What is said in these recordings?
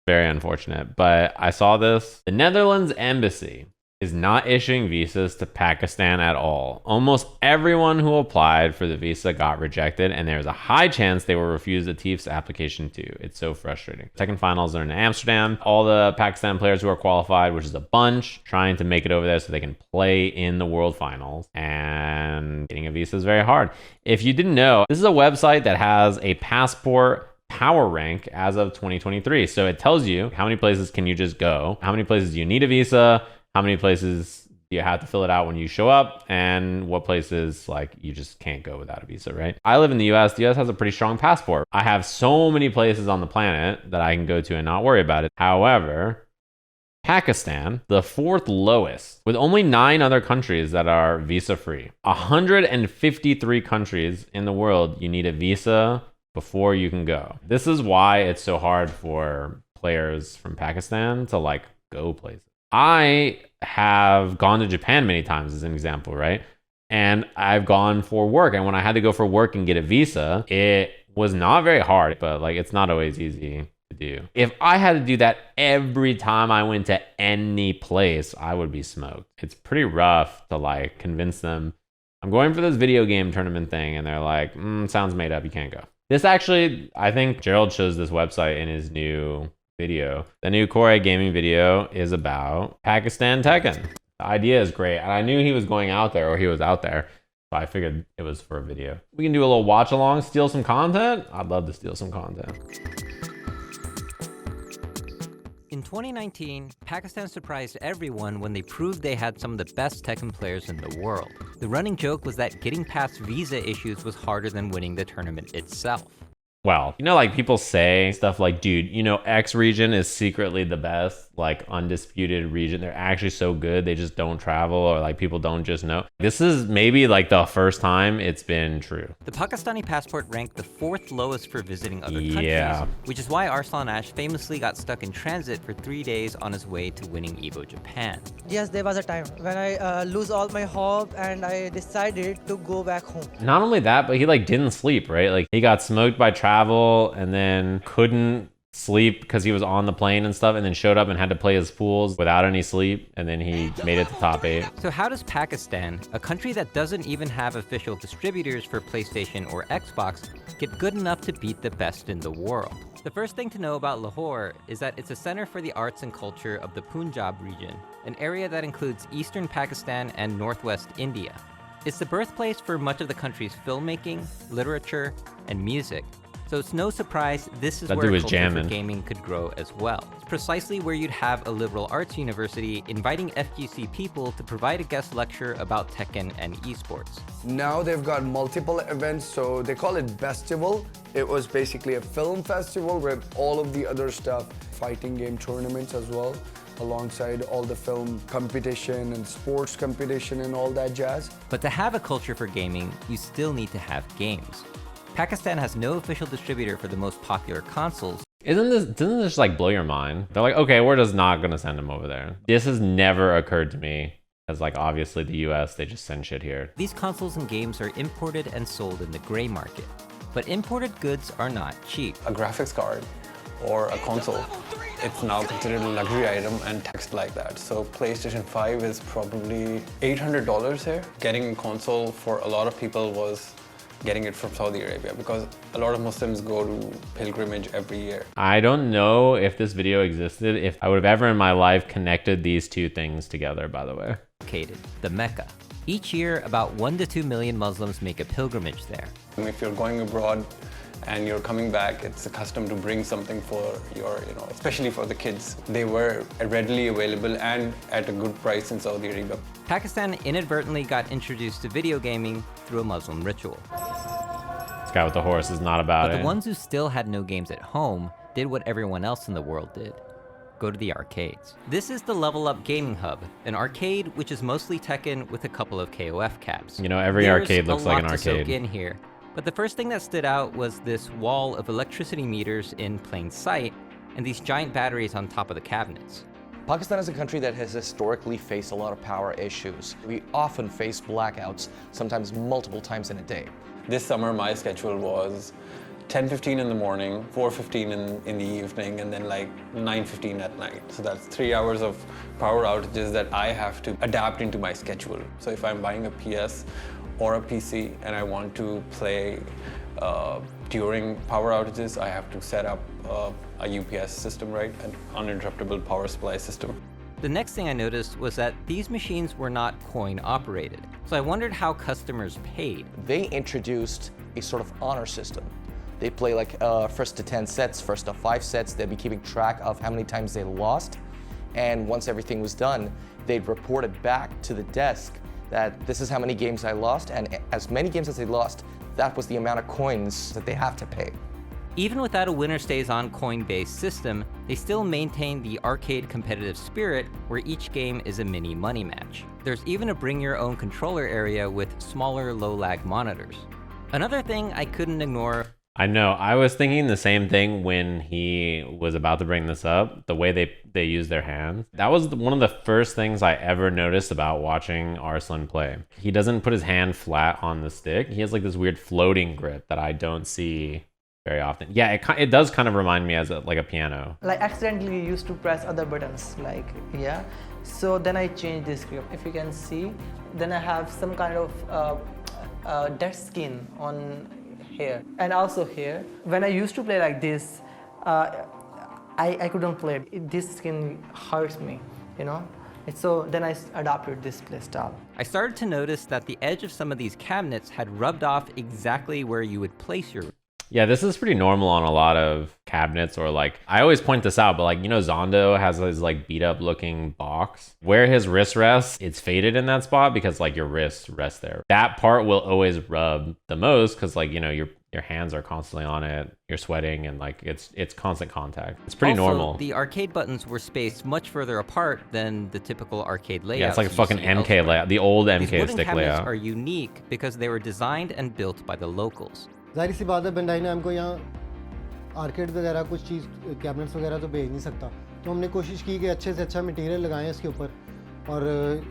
Very unfortunate. But I saw this. The Netherlands embassy is not issuing visas to Pakistan at all. Almost everyone who applied for the visa got rejected, and there's a high chance they will refuse the TIEF's application too. It's so frustrating. Tekken finals are in Amsterdam. All the Pakistan players who are qualified, which is a bunch, trying to make it over there so they can play in the world finals. And getting a visa is very hard. If you didn't know, this is a website that has a passport power rank as of 2023. So it tells you how many places can you just go, how many places do you need a visa, how many places do you have to fill it out when you show up, and what places like you just can't go without a visa, right? I live in the US. The US has a pretty strong passport. I have so many places on the planet that I can go to and not worry about it. However, Pakistan, the 4th lowest, with only 9 other countries that are visa-free. 153 countries in the world, you need a visa before you can go. This is why it's so hard for players from Pakistan to like go places. I have gone to Japan many times as an example, right? And I've gone for work. And when I had to go for work and get a visa, it was not very hard, but like it's not always easy to do. If I had to do that every time I went to any place, I would be smoked. It's pretty rough to like convince them, I'm going for this video game tournament thing. And they're like, sounds made up, you can't go. This actually, I think Gerald shows this website in his new video. The new Core gaming video is about Pakistan Tekken. The idea is great, and I knew he was going out there, or he was out there, so I figured it was for a video. We can do a little watch along, steal some content. I'd love to steal some content. In 2019, Pakistan surprised everyone when they proved they had some of the best Tekken players in the world. The running joke was that getting past visa issues was harder than winning the tournament itself. Well, you know, like people say stuff like, dude, you know, X region is secretly the best, like undisputed region. They're actually so good. They just don't travel, or like people don't just know. This is maybe like the first time it's been true. The Pakistani passport ranked the 4th lowest for visiting other countries, which is why Arslan Ash famously got stuck in transit for 3 days on his way to winning EVO Japan. Yes, there was a time when I lose all my hope and I decided to go back home. Not only that, but he like didn't sleep, right? Like he got smoked by travel and then couldn't sleep because he was on the plane and stuff, and then showed up and had to play his pools without any sleep, and then he made it to top 8. So how does Pakistan, a country that doesn't even have official distributors for PlayStation or Xbox, get good enough to beat the best in the world? The first thing to know about Lahore is that it's a center for the arts and culture of the Punjab region, an area that includes eastern Pakistan and northwest India. It's the birthplace for much of the country's filmmaking, literature, and music. So it's no surprise this is where culture for gaming could grow as well. It's precisely where you'd have a liberal arts university inviting FGC people to provide a guest lecture about Tekken and esports. Now they've got multiple events, so they call it festival. It was basically a film festival with all of the other stuff, fighting game tournaments as well, alongside all the film competition and sports competition and all that jazz. But to have a culture for gaming, you still need to have games. Pakistan has no official distributor for the most popular consoles. Doesn't this just like blow your mind? They're like, okay, we're just not gonna send them over there. This has never occurred to me, as like obviously the US, they just send shit here. These consoles and games are imported and sold in the gray market. But imported goods are not cheap. A graphics card or a console, it's now considered a luxury item and taxed like that. So PlayStation 5 is probably $800 here. Getting a console for a lot of people was getting it from Saudi Arabia, because a lot of Muslims go to pilgrimage every year. I don't know if this video existed, if I would have ever in my life connected these two things together, by the way. The Mecca. Each year, about 1 to 2 million Muslims make a pilgrimage there. If you're going abroad and you're coming back, it's a custom to bring something for your, especially for the kids. They were readily available and at a good price in Saudi Arabia. Pakistan inadvertently got introduced to video gaming through a Muslim ritual. This guy with the horse is not about it. But the ones who still had no games at home did what everyone else in the world did. Go to the arcades. This is the Level Up Gaming Hub, an arcade which is mostly Tekken with a couple of KOF caps. You know, every arcade looks like an arcade. There's a lot to soak in here. But the first thing that stood out was this wall of electricity meters in plain sight and these giant batteries on top of the cabinets. Pakistan is a country that has historically faced a lot of power issues. We often face blackouts, sometimes multiple times in a day. This summer, my schedule was 10:15 in the morning, 4:15 in the evening, and then like 9:15 at night. So that's 3 hours of power outages that I have to adapt into my schedule. So if I'm buying a PS or a PC and I want to play during power outages, I have to set up a UPS system, right? An uninterruptible power supply system. The next thing I noticed was that these machines were not coin operated. So I wondered how customers paid. They introduced a sort of honor system. They play like first to 10 sets, first to 5 sets. They'd be keeping track of how many times they lost. And once everything was done, they'd report it back to the desk that this is how many games I lost, and as many games as they lost, that was the amount of coins that they have to pay. Even without a winner stays on coin-based system, they still maintain the arcade competitive spirit where each game is a mini money match. There's even a bring your own controller area with smaller low lag monitors. Another thing I couldn't ignore. I know. I was thinking the same thing when he was about to bring this up, the way they use their hands. That was one of the first things I ever noticed about watching Arslan play. He doesn't put his hand flat on the stick. He has like this weird floating grip that I don't see very often. Yeah, it does kind of remind me as like a piano. Like accidentally used to press other buttons, like, yeah. So then I changed this grip. If you can see, then I have some kind of dead skin on here and also here. When I used to play like this, I couldn't play. This skin hurts me, you know. So then I adopted this play style. I started to notice that the edge of some of these cabinets had rubbed off exactly where you would place your. Yeah, this is pretty normal on a lot of cabinets, or like, I always point this out, but like, you know, Zondo has his like beat up looking box. Where his wrist rests, it's faded in that spot because like your wrist rests there. That part will always rub the most because like, you know, your hands are constantly on it, you're sweating, and like it's constant contact. It's pretty also, normal. The arcade buttons were spaced much further apart than the typical arcade layout. Yeah, it's like a fucking MK layout, the old MK These wooden stick cabinets layout. are unique because they were designed and built by the locals. जाहिर सी बात है बंडाई ने हमको यहाँ arcade वगैरह कुछ चीज़ cabinets वगैरह तो भेज नहीं सकता, तो हमने कोशिश की कि अच्छे से अच्छा मटेरियल लगाएं इसके ऊपर और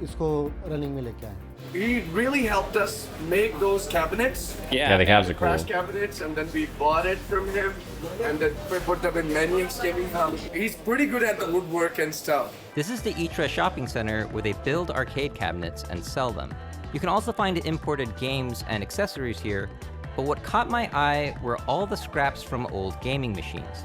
इसको रनिंग में लेके आएं. He really helped us make those cabinets. Yeah, the cabs are cool. Crash cabinets, and then we bought it from him, and then we put them in Maniac's gaming house. He's pretty good at the woodwork and stuff. This is the Itra shopping center where they build arcade cabinets and sell them. You can also find imported games and accessories here, but what caught my eye were all the scraps from old gaming machines.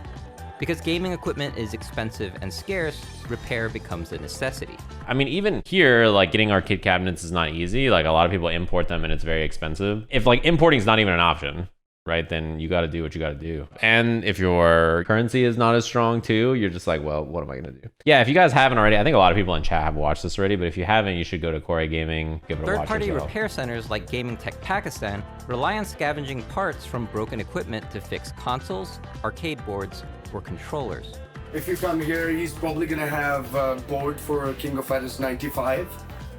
Because gaming equipment is expensive and scarce, repair becomes a necessity. I mean, even here, like getting arcade cabinets is not easy. Like a lot of people import them and it's very expensive. If like importing is not even an option, right, then you got to do what you got to do. And if your currency is not as strong too, you're just like, well, what am I going to do? Yeah, if you guys haven't already, I think a lot of people in chat have watched this already, but if you haven't, you should go to Core Gaming, give it a watch Third-party yourself. repair centers like Gaming Tech Pakistan rely on scavenging parts from broken equipment to fix consoles, arcade boards, or controllers. If you come here, he's probably gonna have a board for King of Fighters 95.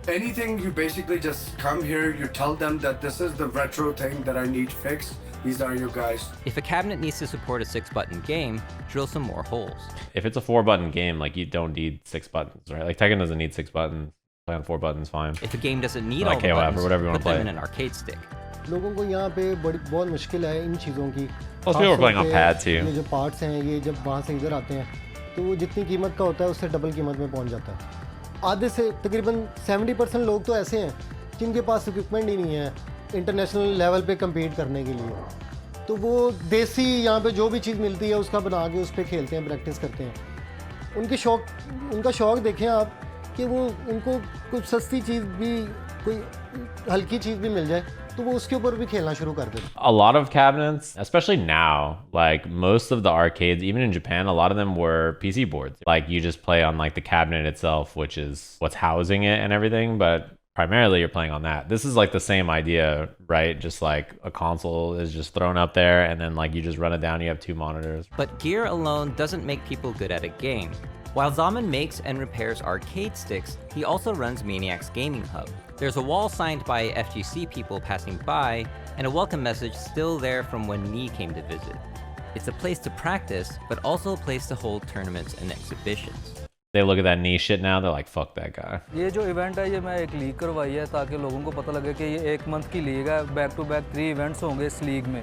Anything, you basically just come here, you tell them that this is the retro thing that I need fixed. These are your guys. If a cabinet needs to support a 6-button game, drill some more holes. If it's a 4-button game, like you don't need 6 buttons, right? Like Tekken doesn't need 6 buttons. Play on 4 buttons, fine. If a game doesn't need Like all the KOF or buttons, whatever you wanna put them play. in an arcade stick. लोगों को यहाँ पे बहुत मुश्किल है इन चीज़ों की. Most people are playing on pad too. ये जो पार्ट्स हैं ये जब वहाँ से इधर आते हैं तो वो जितनी कीमत का होता है उससे डबल कीमत में पहुँच जाता है. आधे से तकरीबन 70% लोग तो ऐसे हैं जिनके पास इक्विपमेंट ही नहीं है इंटरनेशनल लेवल पे कम्पीट करने के लिए. तो वो देसी यहाँ पे जो भी चीज़ मिलती है उसका बना के उस पर खेलते हैं, प्रैक्टिस करते हैं. उनका शौक़ देखें आप कि वो उनको कुछ सस्ती चीज़ भी कोई हल्की चीज़ भी मिल जाए तो वो उसके ऊपर भी खेलना शुरू कर देते. A lot of cabinets, especially now, like most of the arcades, even in Japan, a lot of them were PC boards. Like you just play on like the cabinet itself, which is what's housing it and everything, but primarily you're playing on that. This is like the same idea, right? Just like a console is just thrown up there and then like you just run it down, you have 2 monitors. But gear alone doesn't make people good at a game. While Zaman makes and repairs arcade sticks, he also runs Maniac's Gaming Hub. There's a wall signed by FGC people passing by, and a welcome message still there from when Nee came to visit. It's a place to practice, but also a place to hold tournaments and exhibitions. They look at that knee shit now, they're like, fuck that guy. ये जो event है ये मैं एक league करवाई है ताकि लोगों को पता लगे कि ये 1 मंथ की लीग है, बैक टू बैक 3 इवेंट्स होंगे इस लीग में।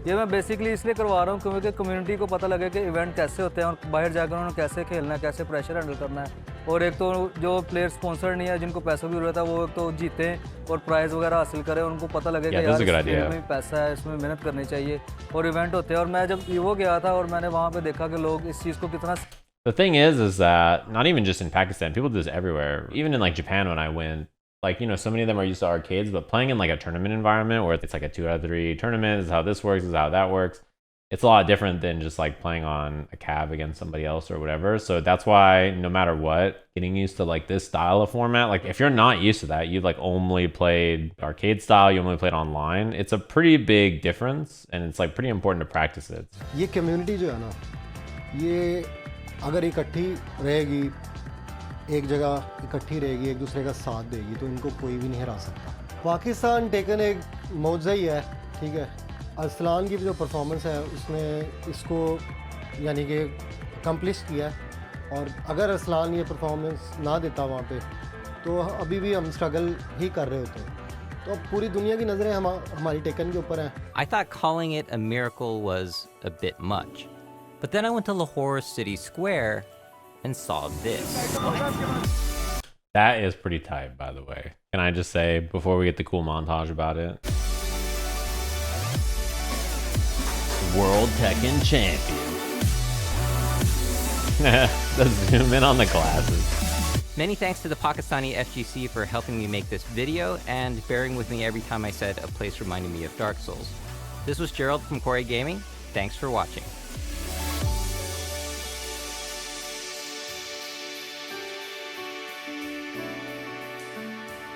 ये मैं बेसिकली इसलिए करवा रहा हूँ क्योंकि कम्युनिटी को पता लगे कि इवेंट कैसे होते हैं और बाहर जाकर उन्होंने कैसे खेलना है, कैसे प्रेशर हैंडल करना है। और एक तो जो प्लेयर स्पॉन्सर नहीं है, जिनको पैसों की जरूरत है, वो एक तो जीतें और प्राइज़ वगैरह हासिल करें, उनको पता लगे कि यार इस खेल में पैसा है, इसमें मेहनत करनी चाहिए और इवेंट होते हैं। और मैं जब ईवो गया था और मैंने वहाँ पे देखा कि लोग इस चीज़ को कितना The thing is that not even just in Pakistan, people do this everywhere. Even in like Japan when I went, like, you know, so many of them are used to arcades, but playing in like a tournament environment where it's like a 2-out-of-3 tournament, this is how this works, this is how that works. It's a lot different than just like playing on a cab against somebody else or whatever. So that's why no matter what, getting used to like this style of format, like if you're not used to that, you've like only played arcade style, you only played online, it's a pretty big difference and it's like pretty important to practice it. ये community जो है ना, ये अगर इकट्ठी रहेगी, एक जगह इकट्ठी रहेगी, एक दूसरे का साथ देगी, तो इनको कोई भी नहीं हरा सकता। पाकिस्तान टेकन एक मौजा ही है, ठीक है। अरसलान की जो परफॉर्मेंस है उसने इसको यानी कि अकम्प्लिश किया है, और अगर अरसलान ये परफॉर्मेंस ना देता वहाँ पे तो अभी भी हम स्ट्रगल ही कर रहे होते हैं। तो अब पूरी दुनिया की नज़रें हमारी टेकन के ऊपर हैं। I thought calling it a miracle was a bit much. But then I went to Lahore City Square and saw this. That is pretty tight, by the way. Can I just say, before we get the cool montage about it? World Tekken Champion. Let's zoom in on the glasses. Many thanks to the Pakistani FGC for helping me make this video and bearing with me every time I said a place reminding me of Dark Souls. This was Gerald from Corey Gaming. Thanks for watching.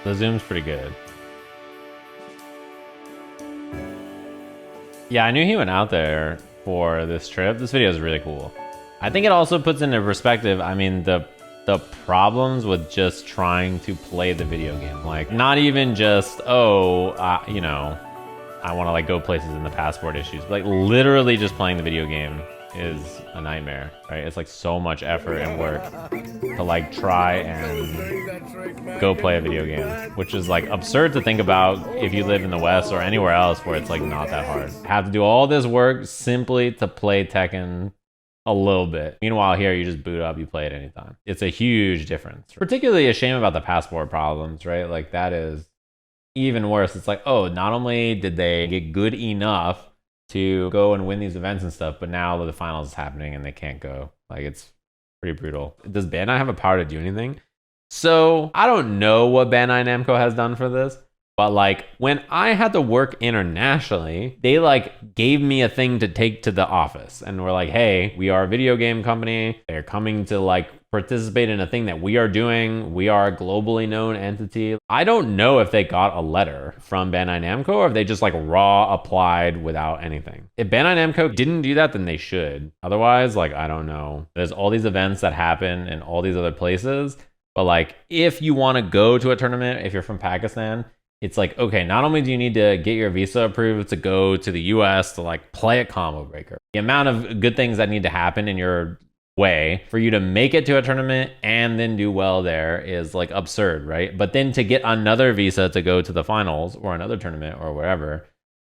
The zoom's pretty good. Yeah, I knew he went out there for this trip. This video is really cool. I think it also puts into perspective, I mean, the problems with just trying to play the video game. Like, not even just, you know, I want to like go places in the passport issues. But, like, literally just playing the video game is a nightmare, right? It's like so much effort and work to like try and go play a video game, which is like absurd to think about if you live in the West or anywhere else where it's like not that hard. Have to do all this work simply to play Tekken a little bit. Meanwhile, here you just boot up, you play it anytime. It's a huge difference. Particularly a shame about the passport problems, right? Like that is even worse. It's like, oh, not only did they get good enough to go and win these events and stuff, but now the finals is happening and they can't go. Like, it's pretty brutal. Does Bandai have a power to do anything? So I don't know what Bandai Namco has done for this, but like when I had to work internationally, they like gave me a thing to take to the office and were like, hey, we are a video game company. They're coming to like participate in a thing that we are doing. We are a globally known entity. I don't know if they got a letter from Bandai Namco or if they just like raw applied without anything. If Bandai Namco didn't do that, then they should. Otherwise, like, I don't know. There's all these events that happen in all these other places. But like, if you want to go to a tournament, if you're from Pakistan, it's like, okay, not only do you need to get your visa approved to go to the US to like play a combo breaker, the amount of good things that need to happen in your way for you to make it to a tournament and then do well there is like absurd, right? But then to get another visa to go to the finals or another tournament or wherever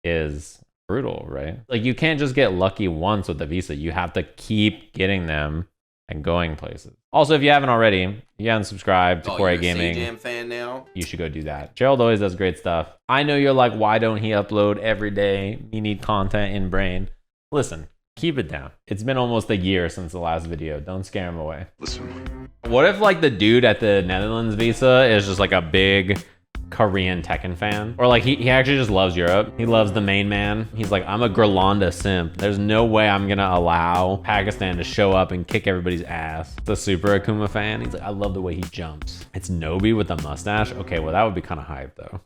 is brutal, right? Like you can't just get lucky once with the visa. You have to keep getting them and going places. Also, if you haven't already, if you haven't subscribed to Corey Gaming, Sajam fan now? You should go do that. Gerald always does great stuff. I know you're like, why don't he upload every day? You need content in brain. Listen, keep it down. It's been almost a year since the last video. Don't scare him away. Listen. What if like the dude at the Netherlands visa is just like a big Korean Tekken fan? Or like he actually just loves Europe. He loves the main man. He's like, I'm a Grolanda simp. There's no way I'm gonna allow Pakistan to show up and kick everybody's ass. The super Akuma fan, he's like, I love the way he jumps. It's Nobi with a mustache. Okay, well that would be kind of hype though.